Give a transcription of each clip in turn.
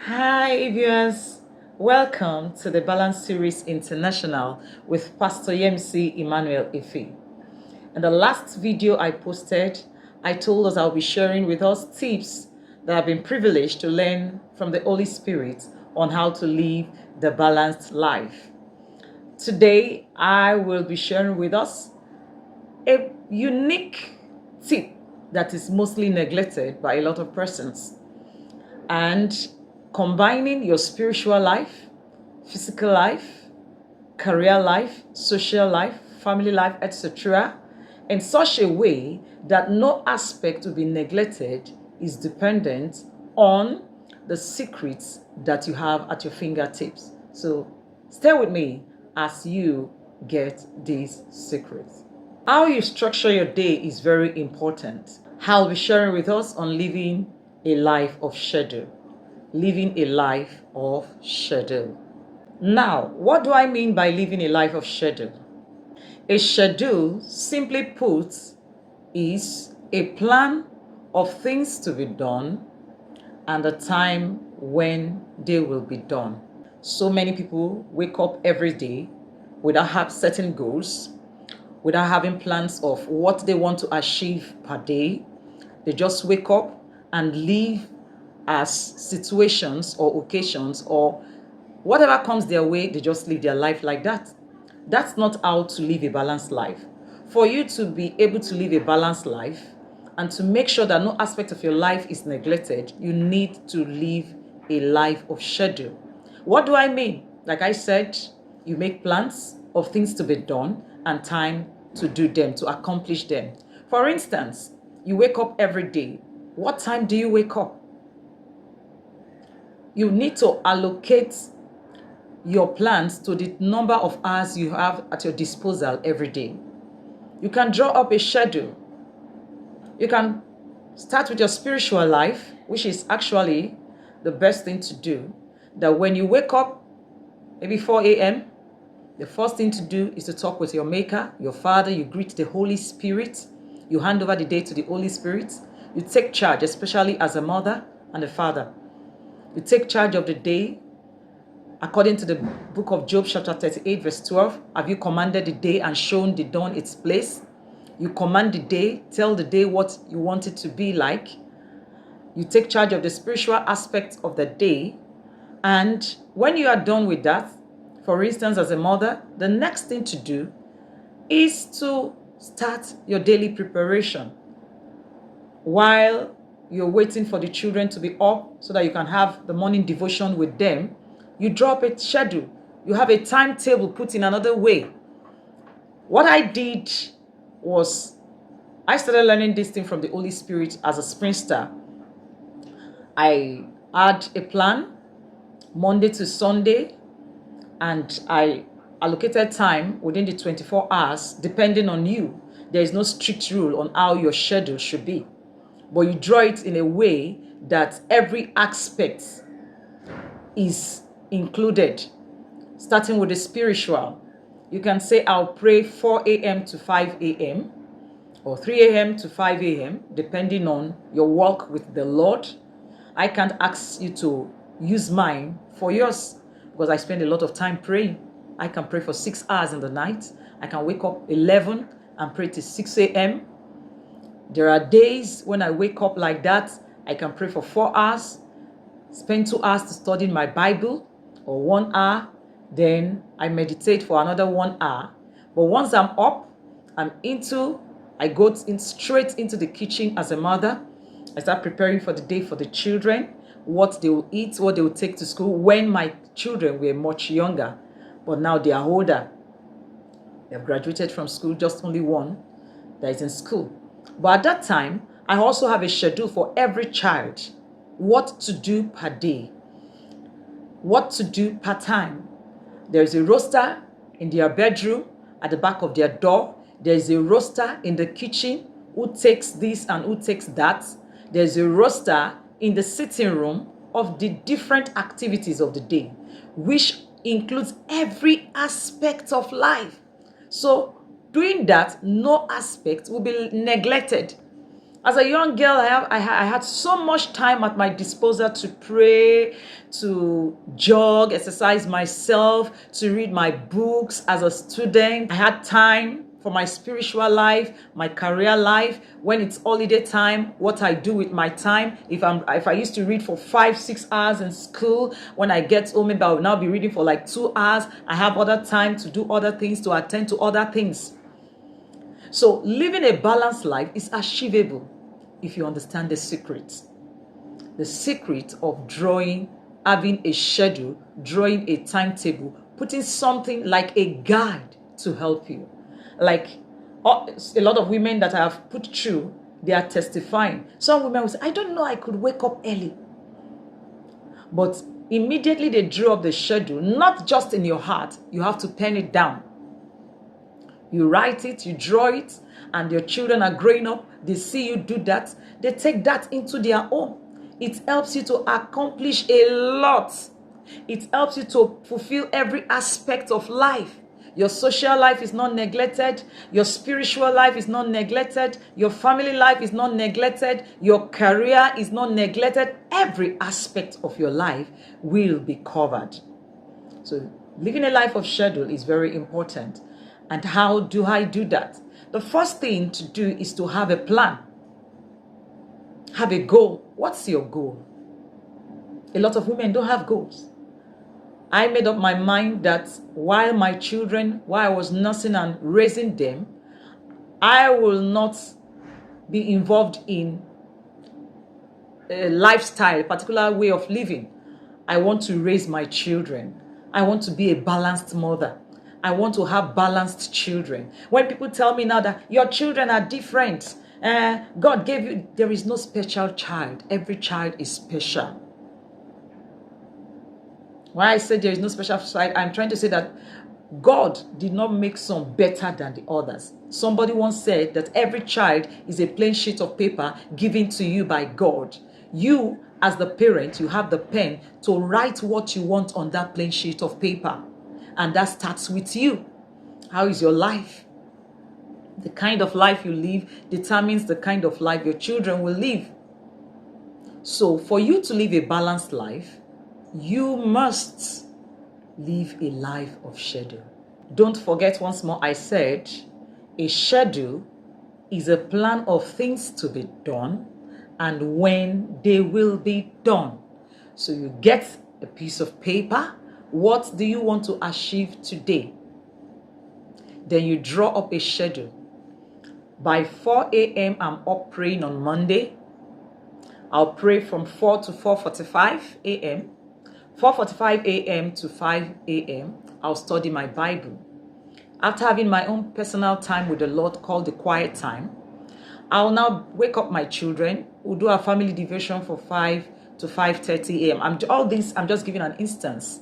Hi, viewers. Welcome to the Balance Series International with Pastor Yemisi Emmanuel Ife. In the last video I posted, I told us I'll be sharing with us tips that I've been privileged to learn from the Holy Spirit on how to live the balanced life. Today, I will be sharing with us a unique tip that is mostly neglected by a lot of persons. And combining your spiritual life, physical life, career life, social life, family life, etc., in such a way that no aspect will be neglected is dependent on the secrets that you have at your fingertips. So stay with me as you get these secrets. How you structure your day is very important. I'll be sharing with us on living a life of schedule. Living a life of schedule. Now, what do I mean by living a life of schedule? A schedule, simply put, is a plan of things to be done and a time when they will be done. So many people wake up every day without having certain goals, without having plans of what they want to achieve per day. They just wake up and live as situations or occasions or whatever comes their way, they just live their life like that. That's not how to live a balanced life. For you to be able to live a balanced life and to make sure that no aspect of your life is neglected, you need to live a life of schedule. What do I mean? Like I said, you make plans of things to be done and time to do them, to accomplish them. For instance, you wake up every day. What time do you wake up? You need to allocate your plans to the number of hours you have at your disposal every day. You can draw up a schedule. You can start with your spiritual life, which is actually the best thing to do. That when you wake up, maybe 4 a.m., the first thing to do is to talk with your Maker, your Father. You greet the Holy Spirit. You hand over the day to the Holy Spirit. You take charge, especially as a mother and a father. You take charge of the day. According to the book of Job, chapter 38, verse 12, have you commanded the day and shown the dawn its place? You command the day, tell the day what you want it to be like. You take charge of the spiritual aspect of the day. And when you are done with that, for instance, as a mother, the next thing to do is to start your daily preparation while you're waiting for the children to be up so that you can have the morning devotion with them. You draw up a schedule. You have a timetable put in another way. What I did was I started learning this thing from the Holy Spirit as a sprinter. I had a plan Monday to Sunday, and I allocated time within the 24 hours depending on you. There is no strict rule on how your schedule should be, but you draw it in a way that every aspect is included, starting with the spiritual. You can say, I'll pray 4 a.m. to 5 a.m. or 3 a.m. to 5 a.m., depending on your walk with the Lord. I can't ask you to use mine for yours because I spend a lot of time praying. I can pray for 6 hours in the night. I can wake up 11 and pray till 6 a.m. There are days when I wake up like that. I can pray for 4 hours, spend 2 hours to study my Bible, or 1 hour. Then I meditate for another 1 hour. But once I'm up, I go straight into the kitchen as a mother. I start preparing for the day for the children, what they will eat, what they will take to school when my children were much younger. But now they are older. They have graduated from school, just only one that is in school. But at that time, I also have a schedule for every child. What to do per day. What to do per time. There's a roster in their bedroom at the back of their door. There's a roster in the kitchen, who takes this and who takes that. There's a roster in the sitting room of the different activities of the day, which includes every aspect of life. So doing that, no aspect will be neglected. As a young girl, I had so much time at my disposal to pray, to jog, exercise myself, to read my books. As a student, I had time for my spiritual life, my career life. When it's holiday time, what I do with my time. If I used to read for 5-6 hours in school, when I get home, maybe I will now be reading for like 2 hours. I have other time to do other things, to attend to other things. So living a balanced life is achievable if you understand the secret. The secret of having a schedule, drawing a timetable, putting something like a guide to help you. Like a lot of women that I have put through, they are testifying. Some women will say, I don't know I could wake up early. But immediately they draw up the schedule, not just in your heart, you have to pen it down. You write it, you draw it, and your children are growing up. They see you do that. They take that into their own. It helps you to accomplish a lot. It helps you to fulfill every aspect of life. Your social life is not neglected. Your spiritual life is not neglected. Your family life is not neglected. Your career is not neglected. Every aspect of your life will be covered. So living a life of schedule is very important. And how do I do that? The first thing to do is to have a plan. Have a goal. What's your goal? A lot of women don't have goals. I made up my mind that while I was nursing and raising them, I will not be involved in a lifestyle, a particular way of living. I want to raise my children. I want to be a balanced mother. I want to have balanced children. When people tell me now that your children are different, God gave you, there is no special child. Every child is special. When I say there is no special child, I'm trying to say that God did not make some better than the others. Somebody once said that every child is a plain sheet of paper given to you by God. You, as the parent, you have the pen to write what you want on that plain sheet of paper. And that starts with you. How is your life? The kind of life you live determines the kind of life your children will live. So for you to live a balanced life, you must live a life of schedule. Don't forget, once more, I said a schedule is a plan of things to be done and when they will be done. So you get a piece of paper. What do you want to achieve today? Then you draw up a schedule. By 4 a.m., I'm up praying on Monday. I'll pray from 4 to 4:45 a.m. 4:45 a.m. to 5 a.m., I'll study my Bible. After having my own personal time with the Lord called the quiet time, I'll now wake up my children. We'll do our family devotion for 5 to 5:30 a.m. All this, I'm just giving an instance.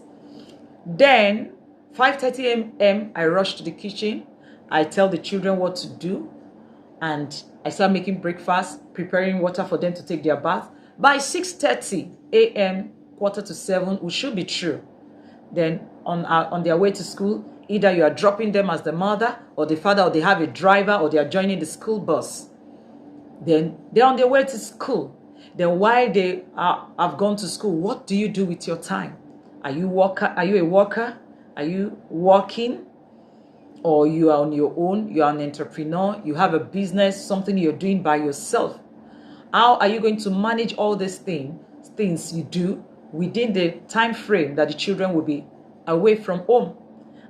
Then 5:30 a.m. I rush to the kitchen. I tell the children what to do, and I start making breakfast, preparing water for them to take their bath. By 6:30 a.m., 6:45, we should be through. Then on their way to school, either you are dropping them as the mother or the father, or they have a driver, or they are joining the school bus. Then they're on their way to school. Then while they have gone to school, what do you do with your time? Are you a worker? Are you working? Or you are on your own? You are an entrepreneur? You have a business, something you're doing by yourself? How are you going to manage all these things you do within the time frame that the children will be away from home?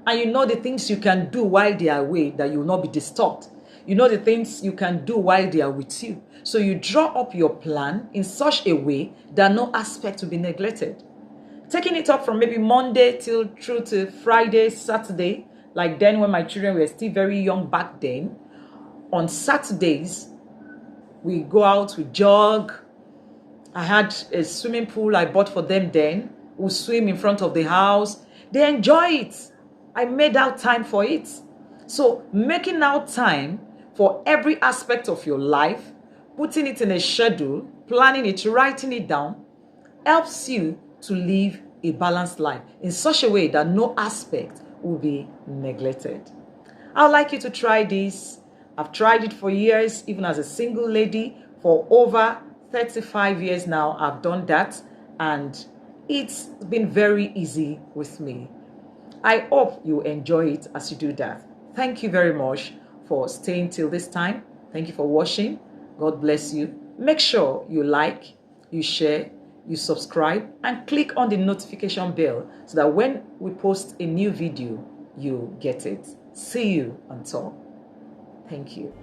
And you know the things you can do while they are away that you will not be disturbed. You know the things you can do while they are with you. So you draw up your plan in such a way that no aspect will be neglected. Taking it up from maybe Monday through to Friday, Saturday, like then when my children were still very young back then. On Saturdays, we go out, we jog. I had a swimming pool I bought for them then. We'll swim in front of the house. They enjoy it. I made out time for it. So making out time for every aspect of your life, putting it in a schedule, planning it, writing it down, helps you to live a balanced life in such a way that no aspect will be neglected. I'd like you to try this. I've tried it for years, even as a single lady. For over 35 years now, I've done that, and it's been very easy with me. I hope you enjoy it as you do that. Thank you very much for staying till this time. Thank you for watching. God bless you. Make sure you like, you share, you subscribe, and click on the notification bell so that when we post a new video, you get it. See you on top. Thank you.